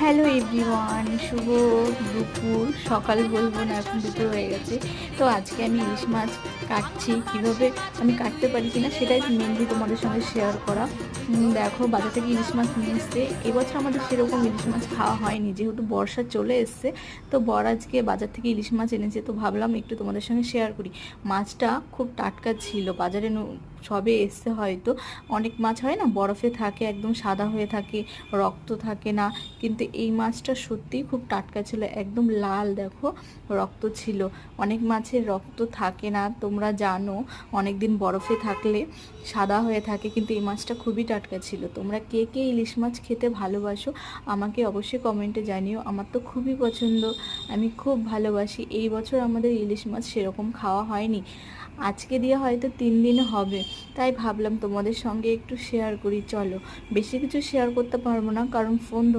Hello everyone, শুভ দুপুর। সকাল বলবো না, এখন দুপুর হয়ে গেছে। তো আজকে আমি ইলিশ মাছ কাটছি। কিভাবে আমি কাটতে পারি কিনা সেটাই মেনলি তোমাদের সঙ্গে শেয়ার করা। দেখো, বাজার থেকে ইলিশ মাছ নিয়ে এসছে। এবছর আমাদের সেরকম ইলিশ মাছ খাওয়া হয়নি, যেহেতু বর্ষা চলে এসছে। তো বর আজকে বাজার থেকে ইলিশ মাছ এনেছে, তো ভাবলাম একটু তোমাদের সঙ্গে শেয়ার করি। মাছটা খুব টাটকা ছিল, বাজারে সবে এসছে হয়তো। অনেক মাছ হয় না, বরফে থাকে, একদম সাদা হয়ে থাকে, রক্ত থাকে না, কিন্তু এই মাছটা সত্যিই খুব টাটকা ছিল, একদম লাল, দেখো রক্ত ছিল। অনেক মাছের রক্ত থাকে না, তোমরা জানো, অনেক দিন বরফে থাকলে সাদা হয়ে থাকে, কিন্তু এই মাছটা খুবই টাটকা ছিল। তোমরা কে কে ইলিশ মাছ খেতে ভালোবাসো আমাকে অবশ্যই কমেন্টে জানিও। আমার তো খুবই পছন্দ, আমি খুব ভালোবাসি। এই বছর আমাদের ইলিশ মাছ সেরকম খাওয়া হয়নি, আজকে দিয়ে হয়তো 3 দিন হবে। তাই ভাবলাম তোমাদের সঙ্গে একটু শেয়ার করি। চলো, বেশি কিছু শেয়ার করতে পারবো না, কারণ ফোন ধরে